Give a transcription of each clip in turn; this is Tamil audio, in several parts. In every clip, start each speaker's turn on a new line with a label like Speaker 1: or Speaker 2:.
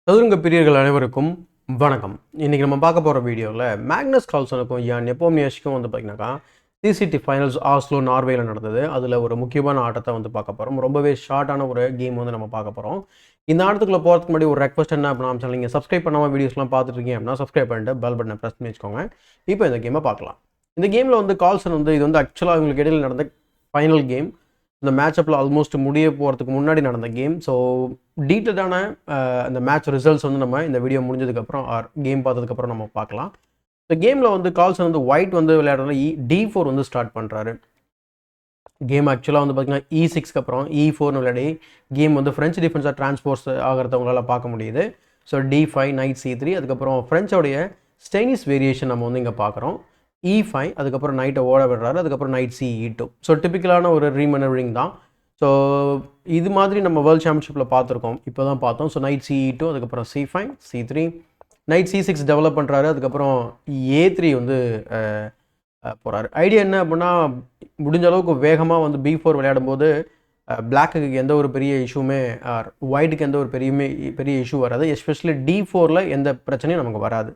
Speaker 1: சதுரங்க பிரியர்கள் அனைவருக்கும் வணக்கம். இன்றைக்கி நம்ம பார்க்க போகிற வீடியோவில் மேக்னஸ் கால்சனுக்கும் யான் நெப்போம்னியாஷ்க்கும் வந்து பார்த்திங்கனாக்கா சிசிடி ஃபைனல்ஸ் ஆஸ்லோ நார்வேயில் நடந்தது. அதில் ஒரு முக்கியமான ஆட்டத்தை வந்து பார்க்க போகிறோம். ரொம்பவே ஷார்ட்டான ஒரு கேம் வந்து நம்ம பார்க்க போகிறோம். இந்த ஆட்டத்துக்குள்ளே போகிறதுக்கு முன்னாடி ஒரு ரெக்வஸ்ட் என்ன அப்படின்னா, நம்ம நீங்கள் சப்ஸ்கிரைப் பண்ணாமல் வீடியோஸ்லாம் பார்த்துட்டு இருக்கீங்க அப்படின்னா சப்ஸ்கிரைப் பண்ணிட்டு பெல் பட்டனை ப்ரெஸ் பண்ணி வச்சுக்கோங்க. இப்போ இந்த கேமை பார்க்கலாம். இந்த கேமில் வந்து கால்சன் வந்து இது வந்து ஆக்சுவலாக அவங்களுக்கு இடையில் நடந்த ஃபைனல் கேம். இந்த மேட்சப்பில் ஆல்மோஸ்ட் முடிய போகிறதுக்கு முன்னாடி நடந்த கேம். ஸோ டீட்டெயிலான அந்த மேட்ச் ரிசல்ட்ஸ் வந்து நம்ம இந்த வீடியோ முடிஞ்சதுக்கப்புறம் கேம் பார்த்ததுக்கப்புறம் நம்ம பார்க்கலாம். இந்த கேமில் வந்து கால்சன் வந்து ஒயிட் வந்து விளையாடுறதுல D4 வந்து ஸ்டார்ட் பண்ணுறாரு. கேம் ஆக்சுவலாக வந்து பார்த்திங்கன்னா E6க்கு அப்புறம் E4னு விளையாடி கேம் வந்து ஃப்ரெஞ்ச் டிஃபென்ஸாக டிரான்ஸ்போர்ட்ஸ் ஆகிறத உங்களால் பார்க்க முடியுது. ஸோ D5 நைட் C3, அதுக்கப்புறம் ஃப்ரெஞ்சோடைய ஸ்டெயினிஸ் வேரியேஷன் நம்ம வந்து இங்கே பார்க்குறோம். E5, அதுக்கப்புறம் நைட்டை ஓட விடுறாரு, அதுக்கப்புறம் நைட் CE2. ஸோ டிப்பிக்கலான ஒரு ரீமனவரிங் தான். ஸோ இது மாதிரி நம்ம வேர்ல்ட் சாம்பியன்ஷிப்பில் பார்த்துருக்கோம், இப்போ தான் பார்த்தோம். ஸோ நைட் CE2, அதுக்கப்புறம் C5 C3, night C6 develop பண்ணுறாரு, அதுக்கப்புறம் A3 வந்து போகிறாரு. ஐடியா என்ன அப்படின்னா, முடிஞ்ச அளவுக்கு வேகமாக வந்து B4 விளையாடும்போது பிளாக்குக்கு எந்த ஒரு பெரிய இஷ்யூமே ஒயிட்டுக்கு எந்த ஒரு பெரிய இஷ்யூ வராது. எஸ்பெஷலி D4ல் எந்த பிரச்சனையும் நமக்கு வராது.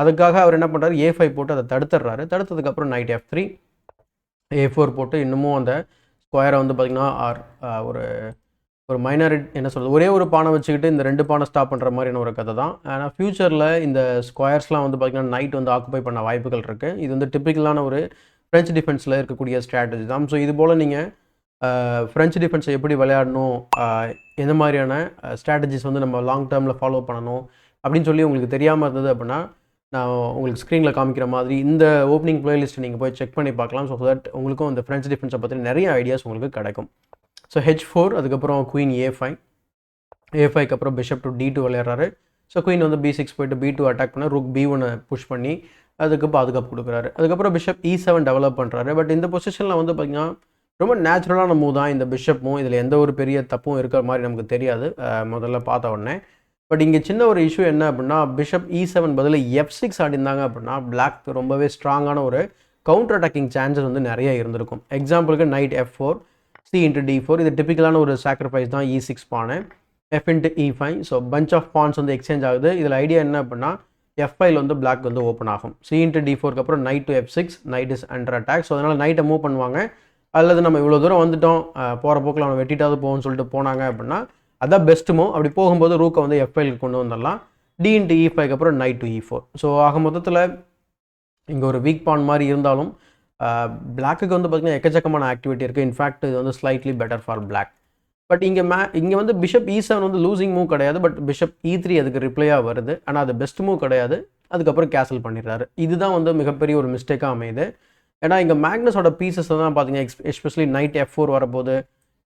Speaker 1: அதுக்காக அவர் என்ன பண்ணுறாரு, A5 போட்டு அதை தடுத்துடுறாரு. தடுத்ததுக்கப்புறம் நைட் F3, A4 போட்டு இன்னமும் அந்த ஸ்கொயரை வந்து பார்த்திங்கன்னா ஒரு மைனாரிட்டி என்ன சொல்கிறது, ஒரே ஒரு பானை வச்சுக்கிட்டு இந்த ரெண்டு பானை ஸ்டாப் பண்ணுற மாதிரியான ஒரு கதை தான். ஆனால் ஃப்யூச்சரில் இந்த ஸ்கொயர்ஸ்லாம் வந்து பார்த்திங்கன்னா நைட் வந்து ஆக்குபை பண்ண வாய்ப்புகள் இருக்குது. இது வந்து டிப்பிக்கலான ஒரு ஃப்ரெஞ்ச் டிஃபென்ஸில் இருக்கக்கூடிய ஸ்ட்ராட்டஜி தான். ஸோ இது போல் நீங்கள் ஃப்ரெஞ்ச் டிஃபென்ஸை எப்படி விளையாடணும், எந்த மாதிரியான ஸ்ட்ராட்டஜிஸ் வந்து நம்ம லாங் டேர்மில் ஃபாலோ பண்ணணும் அப்படின்னு சொல்லி உங்களுக்கு தெரியாமல் இருந்தது அப்படின்னா, நான் உங்களுக்கு ஸ்க்ரீனில் காமிக்கிற மாதிரி இந்த ஓப்பனிங் பிளேலிஸ்ட்டை நீங்கள் போய் செக் பண்ணி பார்க்கலாம். ஸோ தட் உங்களுக்கும் இந்த ஃப்ரெஞ்ச் டிஃபென்ஸை பற்றி நிறைய ஐடியாஸ் உங்களுக்கு கிடைக்கும். ஸோ H4, அதுக்கப்புறம் குயின் A5க்கு அப்புறம் பிஷப் டு D2 விளையாடுறாரு. ஸோ குயின் வந்து B6 போய்ட்டு B2 அட்டாக் பண்ண ருக் B1 புஷ் பண்ணி அதுக்கு பாதுகாப்பு கொடுக்குறாரு. அதுக்கப்புறம் பிஷப் E7 டெவலப் பண்ணுறாரு. பட் இந்த பொசிஷனில் வந்து பார்த்திங்கன்னா ரொம்ப நேச்சுரலான மூவ் தான் இந்த பிஷப்பும். இதில் எந்த ஒரு பெரிய தப்பும் இருக்கிற மாதிரி நமக்கு தெரியாது முதல்ல பார்த்த உடனே. பட் இங்கே சின்ன ஒரு இஷ்யூ என்ன அப்படின்னா, பிஷப் E7 பதில் F6 ஆடிந்தாங்க அப்படின்னா பிளாக் ரொம்பவே ஸ்ட்ராங்கான ஒரு கவுண்டர் அட்டாக்கிங் சான்சஸ் வந்து நிறைய இருந்திருக்கும். எக்ஸாம்பிளுக்கு night F4, C into D4, இது டிப்பிக்கலான ஒரு சாக்ரிஃபைஸ் தான். E6 பானை, F into E5. So bunch of pawns வந்து எக்ஸ்சேஞ்ச் ஆகுது. இதில் ஐடியா என்ன அப்படின்னா, F5 வந்து பிளாக் வந்து ஓப்பன் ஆகும். C into D4க்கு அப்புறம் night to F6, night is under attack. So அதனால் நைட்டை மூவ் பண்ணுவாங்க. அல்லது நம்ம இவ்வளோ தூரம் வந்துட்டோம், போகிற போக்கில் அவனை வெட்டிட்டாவது போகும்னு சொல்லிட்டு போனாங்க அப்படின்னா அதான் பெஸ்ட்டுமோ. அப்படி போகும்போது ரூக்கை வந்து F5க்கு கொண்டு வந்துடலாம். D into E5க்கு அப்புறம் நைட் டு E4. ஸோ ஆக மொத்தத்தில் இங்கே ஒரு வீக் பான் மாதிரி இருந்தாலும் பிளாக்குக்கு வந்து பார்த்திங்கன்னா எக்கச்சக்கமான ஆக்டிவிட்டி இருக்குது. இன்ஃபேக்ட் இது வந்து slightly better for black. But இங்கே வந்து பிஷப் E7 வந்து லூசிங் மூவ் கிடையாது. பட் பிஷப் E3 அதுக்கு ரிப்ளையாக வருது. ஆனால் அது பெஸ்ட் மூவ் கிடையாது. அதுக்கப்புறம் கேன்சல் பண்ணிடுறாரு. இதுதான் வந்து மிகப்பெரிய ஒரு மிஸ்டேக்காக அமையுது. ஏன்னா இங்கே மேக்னஸோட பீசஸ் தான் பார்த்தீங்கன்னா எஸ்பெஷலி நைட் F4 வரப்போது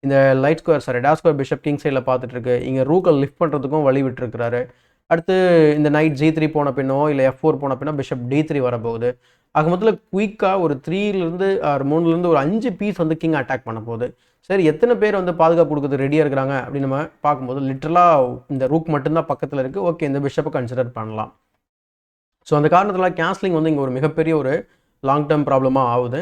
Speaker 1: இந்த லைட் ஸ்கொயர் டா ஸ்கொயர் பிஷப் கிங் சைடில் பார்த்துட்டு இருக்கு. இங்கே ரூக்கை லிஃப்ட் பண்ணுறதுக்கும் வழி விட்டுருக்கிறாரு. அடுத்து இந்த நைட் G3 போன பின்னோ இல்லை F4 போன பின்னோ பிஷப் D3 வரப்போகுது. ஆக மொத்தத்தில் குயிக்காக ஒரு 3லேருந்து 3லேருந்து ஒரு 5 பீஸ் வந்து கிங் அட்டாக் பண்ண போகுது. சரி, எத்தனை பேர் வந்து பாதுகாப்பு கொடுக்குறது ரெடியாக இருக்கிறாங்க அப்படின்னு நம்ம பார்க்கும்போது லிட்டரலாக இந்த ரூக் மட்டும்தான் பக்கத்தில் இருக்குது. ஓகே, இந்த பிஷப்பை கன்சிடர் பண்ணலாம். ஸோ அந்த காரணத்தில் கேன்சலிங் வந்து இங்கே ஒரு மிகப்பெரிய ஒரு லாங் டேர்ம் ப்ராப்ளமாக ஆகுது.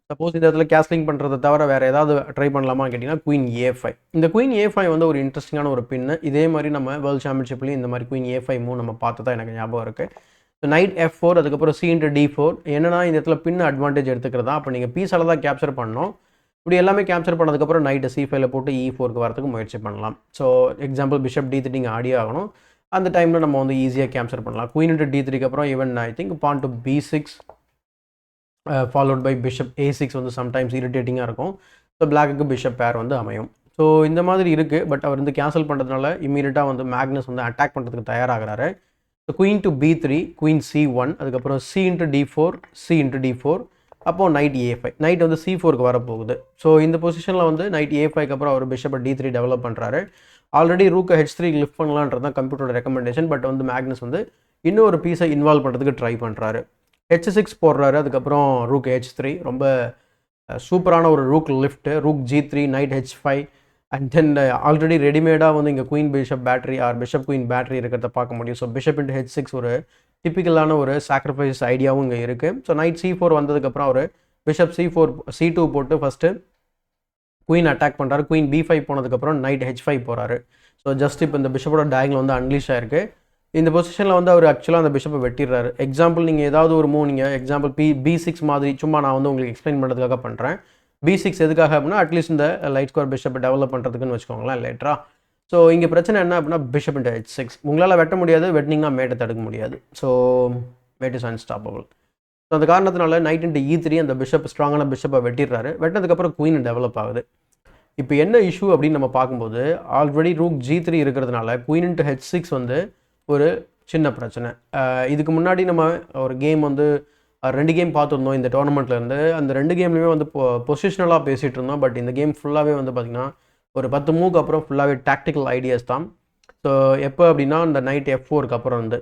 Speaker 1: சப்போஸ் இந்த இடத்துல கேன்சலிங் பண்ணுறதை தவிர வேறு ஏதாவது ட்ரை பண்ணலாமா கேட்டிங்கன்னா குயின் A5. இந்த குயின் A5 வந்து ஒரு இன்ட்ரெஸ்டிங்கான ஒரு பின்னு. இதே மாதிரி நம்ம வேர்ல்டு சாம்பியன்ஷிப்லேயும் இந்த மாதிரி குயின் A5 மூவ் நம்ம பார்த்து தான் எனக்கு ஞாபகம் இருக்குது. ஸோ நைட் F4, அதுக்கப்புறம் C into D4. என்னன்னா இந்த இடத்துல பின் அட்வான்டேஜ் எடுத்துக்கிறதா. அப்போ நீங்கள் பீஸால் தான் கேப்சர் பண்ணணும். இப்படி எல்லாமே கேப்சர் பண்ணதுக்கப்புறம் நைட்டு C5ல போட்டு E4க்கு வரதுக்கு முயற்சி பண்ணலாம். ஸோ எக்ஸாம்பிள் பிஷப் D3 இங்கே ஆடியே ஆகணும். அந்த டைமில் நம்ம வந்து ஈஸியாக கேப்சர் பண்ணலாம். குயின் into D3க்கு அப்புறம் even I think pawn to B6 followed by bishop A6 வந்து சம்டைம்ஸ் இரிட்டேட்டிங்காக இருக்கும். ஸோ பிளாக்குக்கு பிஷப் பேர் வந்து அமையும். ஸோ இந்த மாதிரி இருக்குது. பட் அவர் வந்து கேன்சல் பண்ணுறதுனால இம்மீடியட்டாக வந்து மேக்னஸ் வந்து அட்டாக் பண்ணுறதுக்கு தயாராகிறாரு. So queen to B3, queen C1, அதுக்கப்புறம் C into D4, C into D4, அப்போது நைட் A5. நைட் வந்து C4க்கு வரப்போகுது. ஸோ இந்த பொசிஷனில் வந்து நைட் A5க்கு அப்புறம் அவர் பிஷப்பை D3 டெவலப் பண்ணுறாரு. ஆல்ரெடி ரூக்கை H3 லிஃப்ட் பண்ணலான்றது தான் கம்ப்யூட்டரோட ரெக்கமெண்டேஷன். பட் வந்து மேக்னஸ் வந்து இன்னும் ஒரு பீஸை இன்வால்வ் பண்ணுறதுக்கு ட்ரை பண்ணுறாரு. H6 போடுறாரு. அதுக்கப்புறம் ரூக் H3, ரொம்ப சூப்பரான ஒரு rook lift. Rook G3, night H5, and then already ரெடிமேடாக வந்து இங்கே queen bishop battery bishop queen battery இருக்கிறத பார்க்க முடியும். ஸோ பிஷப் into H6 ஒரு டிப்பிக்கலான ஒரு சாக்ரிஃபைஸ் ஐடியாவும் இங்கே இருக்குது. ஸோ நைட் C4 வந்ததுக்கப்புறம் அவர் பிஷப் C2 போட்டு ஃபஸ்ட்டு குயின் அட்டாக் பண்ணுறாரு. குயின் B5 போனதுக்கப்புறம் நைட் H5 போகிறாரு. ஸோ ஜஸ்ட் இப்போ இந்த பிஷப்போட டயகனல் வந்து அன்லீஷ் ஆயிருக்கு. இந்த பொசிஷனில் வந்து அவர் ஆக்சுவலாக அந்த பிஷப்பை வெட்டிடுறாரு. எக்ஸாம்பிள் நீங்கள் ஏதாவது ஒரு மூவ் நீங்கள் எக்ஸாம்பிள் B6 மாதிரி சும்மா நான் வந்து உங்களுக்கு எக்ஸ்பிளைன் பண்ணுறதுக்காக பண்ணுறேன். B6 எதுக்காக அப்படின்னா அட்லீஸ்ட் இந்த லைட் ஸ்கொயர் பிஷப்பை டெவலப் பண்ணுறதுக்குன்னு வச்சுக்கோங்களேன் லேட்டரா. ஸோ இங்கே பிரச்சனை என்ன அப்படின்னா பிஷப் இன்டு H6 உங்களால் வெட்ட முடியாது, வெட்டினீங்கன்னா மேட்டை தடுக்க முடியாது. So mate is unstoppable. So அந்த காரணத்தினால நைட் இன்டு E3 அந்த பிஷப் ஸ்ட்ராங்கான பிஷப்பை வெட்டிடுறாரு. வெட்டினதுக்கப்புறம் குயின் டெவலப் ஆகுது. இப்போ என்ன இஷ்யூ அப்படின்னு நம்ம பார்க்கும்போது ஆல்ரெடி ரூக் G3 இருக்கிறதுனால குயின் இன்டு H6 வந்து ஒரு சின்ன பிரச்சனை. இதுக்கு முன்னாடி நம்ம ஒரு கேம் வந்து 2 கேம் பார்த்துருந்தோம் இந்த டோர்னமெண்ட்லேருந்து. அந்த 2 கேம்லேயுமே வந்து பொசிஷனலாக பேசிகிட்டு இருந்தோம். பட் இந்த கேம் ஃபுல்லாகவே வந்து பார்த்திங்கன்னா ஒரு 10 மூவுக்கு அப்புறம் ஃபுல்லாகவே டாக்டிக்கல் ஐடியாஸ் தான். ஸோ எப்போ அப்படின்னா இந்த நைட் F4க்கு அப்புறம் வந்து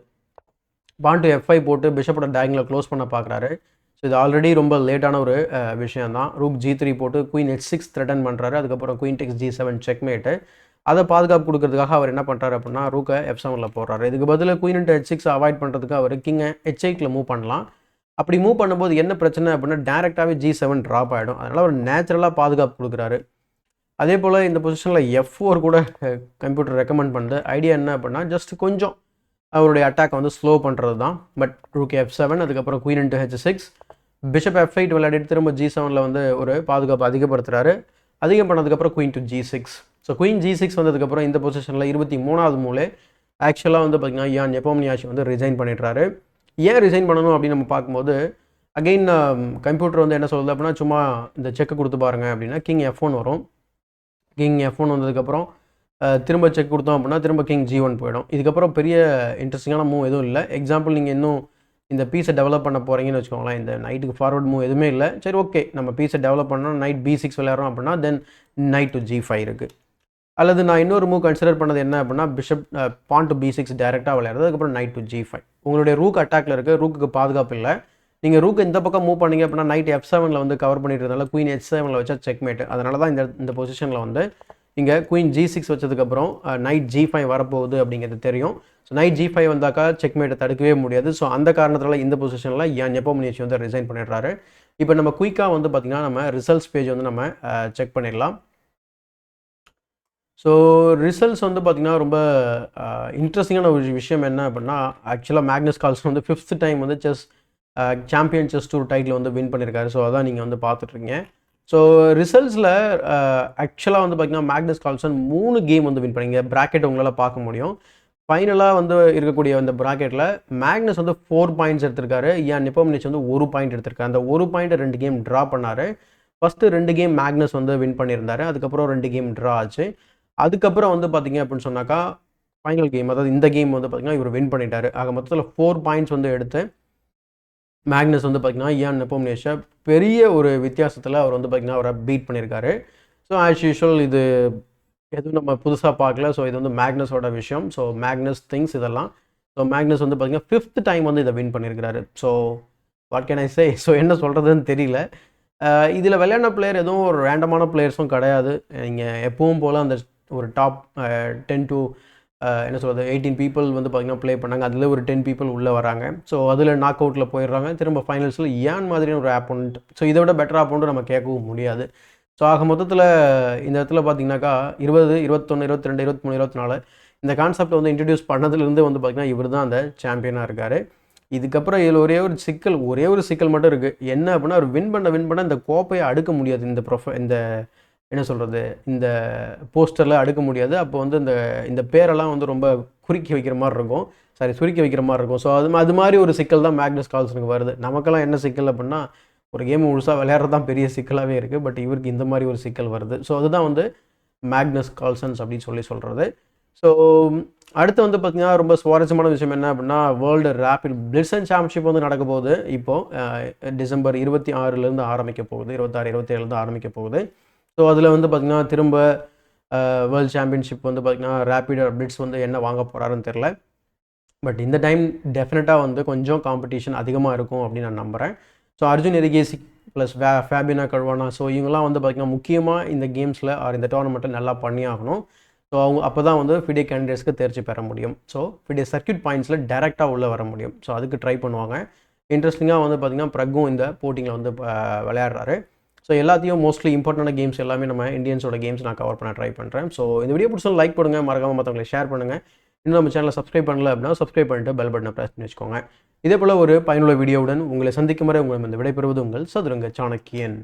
Speaker 1: பான் டு F5 போட்டு பிஷப்போட டயகனலை க்ளோஸ் பண்ண பார்க்குறாரு. ஸோ இது ஆல்ரெடி ரொம்ப லேட்டான ஒரு விஷயம் தான். ரூக் G3 போட்டு குயின் H6 த்ரெட்டன் பண்ணுறாரு. அதுக்கப்புறம் குயின் டெக்ஸ் G7 செக்மேட்டு. அதை பாதுகாப்பு கொடுக்கறதுக்காக அவர் என்ன பண்ணுறாரு அப்படின்னா ரூக்கை F7ல் போடுறாரு. இதுக்கு பதில் குயின் இன்டு H6 அவாய்ட் பண்ணுறதுக்கு அவர் கிங்கை H8ல் மூவ் பண்ணலாம். அப்படி மூவ் பண்ணும்போது என்ன பிரச்சனை அப்படின்னா டேரெக்டாகவே G7 ட்ராப் ஆகிடும். அதனால் அவர் நேச்சுரலாக பாதுகாப்பு கொடுக்குறாரு. அதே போல் இந்த பொசிஷனில் F4 கூட கம்ப்யூட்டர் ரெக்கமெண்ட் பண்ணுது. ஐடியா என்ன அப்படின்னா ஜஸ்ட் கொஞ்சம் அவருடைய அட்டாக்கை வந்து ஸ்லோ பண்ணுறது தான். பட் ரூக் F7 அதுக்கப்புறம் queen into H6 bishop F8 விளையாடிட்டு திரும்ப G7ல் வந்து ஒரு பாதுகாப்பு அதிகப்படுத்துகிறாரு. அதிகம் பண்ணதுக்கப்புறம் queen to G6. So queen G6 வந்ததுக்கப்புறம் இந்த பொசிஷனில் 23வது மூலே ஆக்சுவலாக வந்து பார்த்திங்கன்னா யான் நெப்போம்னியாஷி வந்து ரிசைன் பண்ணிடுறாரு. ஏன் ரிசைன் பண்ணணும் அப்படின்னு நம்ம பார்க்கும்போது அகெயின் கம்ப்யூட்டர் வந்து என்ன சொல்லுது அப்படின்னா சும்மா இந்த செக்கை கொடுத்து பாருங்கள் அப்படின்னா கிங் F1 வரும். கிங் F1 வந்ததுக்கப்புறம் திரும்ப செக் கொடுத்தோம் அப்படின்னா திரும்ப கிங் G1 போயிடும். இதுக்கப்புறம் பெரிய இன்ட்ரெஸ்டிங்கான மூவ் எதுவும் இல்லை. எக்ஸாம்பிள் நீங்கள் இன்னும் இந்த பீஸை டெவலப் பண்ண போகிறீங்கன்னு வச்சுக்கோங்களேன். இந்த நைட்டுக்கு ஃபார்வர்ட் மூவ் எதுவுமே இல்லை. சரி ஓகே நம்ம பீஸை டெவலப் பண்ணோம் நைட் B6 விளையாடுறோம் அப்படின்னா தென் நைட் டு G5 இருக்குது. அல்லது நான் இன்னொரு மூவ் கன்சிடர் பண்ணது என்ன அப்படின்னா பிஷப் பான் டு B6 டேரெக்டாக விளையாடுறது. அதுக்கப்புறம் நைட் டு G5 உங்களுடைய ரூக் அட்டாக்ல இருக்குது. ரூக்கு பாதுகாப்பு இல்லை. நீங்கள் ரூக் இந்த பக்கம் மூவ் பண்ணீங்க அப்படின்னா நைட் F7ல் வந்து கவர் பண்ணிட்டு இருந்தால குயின் H7ல் வச்சா செக்மேட். அதனால தான் இந்த பொசிஷனில் வந்து இங்கே குயின் G6 வச்சதுக்கப்புறம் நைட் G5 வரப்போகுது அப்படிங்கிறது தெரியும். ஸோ நைட் G5 வந்தாக்கா செக்மேட்டை தடுக்கவே முடியாது. ஸோ அந்த காரணத்தினால இந்த பொசிஷனில் யான் நெப்போம்னியாஷி வந்து ரிசைன் பண்ணிடுறாரு. இப்போ நம்ம குயிக்காக வந்து பார்த்திங்கன்னா நம்ம ரிசல்ட்ஸ் பேஜ் வந்து நம்ம செக் பண்ணிடலாம். ஸோ ரிசல்ட்ஸ் வந்து பார்த்திங்கன்னா ரொம்ப இன்ட்ரெஸ்டிங்கான ஒரு விஷயம் என்ன அப்படின்னா ஆக்சுவலாக மேக்னஸ் கால்சன் வந்து 5th டைம் வந்து சாம்பியன் செஸ் டூர் டைட்டில் வந்து வின் பண்ணியிருக்காரு. ஸோ அதான் நீங்கள் வந்து பார்த்துட்ருக்கீங்க. ஸோ ரிசல்ட்ஸில் ஆக்சுவலாக வந்து பார்த்திங்கன்னா மேக்னஸ் கால்சன் 3 கேம் வந்து வின் பண்ணிங்க. ப்ராக்கெட் உங்களால் பார்க்க முடியும். ஃபைனலாக வந்து இருக்கக்கூடிய அந்த ப்ராக்கெட்டில் மேக்னஸ் வந்து 4 பாயிண்ட்ஸ் எடுத்திருக்காரு. யான் நெப்போம்னியாஷி வந்து 1 பாயிண்ட் எடுத்திருக்காரு. அந்த 1 பாயிண்ட்டை 2 கேம் ட்ரா பண்ணார். ஃபஸ்ட்டு 2 கேம் மேக்னஸ் வந்து வின் பண்ணியிருந்தார். அதுக்கப்புறம் 2 கேம் ட்ரா ஆச்சு. அதுக்கப்புறம் வந்து பார்த்திங்க அப்படின்னு சொன்னாக்கா ஃபைனல் கேம் அதாவது இந்த கேம் வந்து பார்த்திங்கன்னா இவர் வின் பண்ணிட்டார். ஆக மொத்தத்தில் 4 பாயிண்ட்ஸ் வந்து எடுத்து மேக்னஸ் வந்து பார்த்திங்கன்னா யான் நெப்போம்னியாஷை பெரிய ஒரு வித்தியாசத்தில் அவர் வந்து பார்த்திங்கன்னா அவரை பீட் பண்ணியிருக்காரு. ஸோ ஆஸ் யூஷுவல் இது எதுவும் நம்ம புதுசாக பார்க்கல. ஸோ இது வந்து மேக்னஸோட விஷயம். ஸோ மேக்னஸ் திங்ஸ் இதெல்லாம். ஸோ மேக்னஸ் வந்து பார்த்திங்கன்னா 5th டைம் வந்து இதை வின் பண்ணியிருக்காரு. So what can I say? So என்ன சொல்கிறதுன்னு தெரியல. இதில் விளையாடின பிளேயர் எதுவும் ஒரு ரேண்டமான பிளேயர்ஸும் கிடையாது. நீங்கள் எப்பவும் போல் அந்த ஒரு டாப் 10 to என்ன சொல்கிறது 18 பீப்புள் வந்து பார்த்திங்கன்னா ப்ளே பண்ணாங்க. அதில் ஒரு 10 பீப்புள் உள்ளே வராங்க. ஸோ அதில் நாக் அவுட்டில் போயிடுறாங்க. திரும்ப ஃபைனல்ஸில் யான் மாதிரியான ஒரு ஆப்போனண்ட். ஸோ இதை விட பெட்டர் ஆப்போனண்ட் நம்ம கேட்கவும் முடியாது. ஸோ ஆக மொத்தத்தில் இந்த இடத்துல பார்த்திங்கனாக்கா 20, 21, 22, 23, 24 இந்த கான்செப்டை வந்து இன்ட்ரடியூஸ் பண்ணதுலேருந்து வந்து பார்த்திங்கன்னா இவர் தான் அந்த சாம்பியனாக இருக்கார். இதுக்கப்புறம் இதில் ஒரே ஒரு சிக்கல் மட்டும் இருக்குது. என்ன அப்படின்னா அவர் வின் பண்ண இந்த கோப்பையை அடுக்க முடியாது. இந்த என்ன சொல்கிறது இந்த போஸ்டரில் அடுக்க முடியாது. அப்போ வந்து இந்த பேரெல்லாம் வந்து ரொம்ப சுருக்கி வைக்கிற மாதிரி இருக்கும். ஸோ அது மாதிரி ஒரு சிக்கல் தான் மேக்னஸ் கால்சனுக்கு வருது. நமக்கெல்லாம் என்ன சிக்கல் அப்படின்னா ஒரு கேம் முழுசாக விளையாடுறது தான் பெரிய சிக்கலாகவே இருக்குது. பட் இவருக்கு இந்த மாதிரி ஒரு சிக்கல் வருது. ஸோ அதுதான் வந்து மேக்னஸ் கால்சன்ஸ் அப்படின்னு சொல்கிறது. ஸோ அடுத்து வந்து பார்த்திங்கன்னா ரொம்ப சுவாரஸ்யமான விஷயம் என்ன அப்படின்னா வேர்ல்டு ரேபிட் பிளிட்சன் சாம்பியன்ஷிப் வந்து நடக்க போகுது. இப்போது டிசம்பர் 26 ஆரம்பிக்க போகுது. 26, 27 ஆரம்பிக்க போகுது. ஸோ அதில் வந்து பார்த்திங்கன்னா திரும்ப வேர்ல்டு சாம்பியன்ஷிப் வந்து பார்த்திங்கன்னா ரேபிட் பிளிட்ஸ் வந்து என்ன வாங்க போகிறாருன்னு தெரில. பட் இந்த டைம் டெஃபினட்டாக வந்து கொஞ்சம் காம்படிஷன் அதிகமாக இருக்கும் அப்படின்னு நான் நம்புகிறேன். So Arjun Erigaisi plus Fabiano Caruana so இவங்கெல்லாம் வந்து பார்த்திங்கன்னா முக்கியமாக இந்த கேம்ஸில் இந்த டோர்னமெண்ட்டில் நல்லா பண்ணி ஆகணும். ஸோ அப்போ தான் வந்து ஃபிடே கேண்டிடேட்ஸ்க்கு தேர்ச்சி பெற முடியும். ஸோ ஃபிடே சர்க்யூட் பாயிண்ட்ஸில் டேரெக்டாக உள்ளே வர முடியும். ஸோ அதுக்கு ட்ரை பண்ணுவாங்க. இன்ட்ரெஸ்டிங்காக வந்து பார்த்திங்கன்னா பிரகும் இந்த போட்டிங்கில் வந்து விளையாடுறாரு. ஸோ எல்லாத்தையும் மோஸ்ட்லி இம்பார்ட்டண்டான கேம்ஸ் எல்லாமே நம்ம இந்தியன்ஸோட கேம்ஸ் நான் கவர் பண்ண ட்ரை பண்ணுறேன். ஸோ இந்த வீடியோ பிடிச்சா லைக் பண்ணுங்கள், மறக்காமல் மற்றவங்களை ஷேர் பண்ணுங்கள். இன்னும் நம்ம சேனலை சப்ஸ்கிரைப் பண்ணல அப்படின்னா சப்ஸ்கிரைப் பண்ணிட்டு பெல் பட்டனை ப்ரெஸ் பண்ணி வச்சுக்கோங்க. இதே போல் ஒரு பயனுள்ள வீடியோவுடன் உங்களை சந்திக்கும் வரை உங்களை விடைபெறுவது உங்கள் சதுரங்க சாணக்கியன்.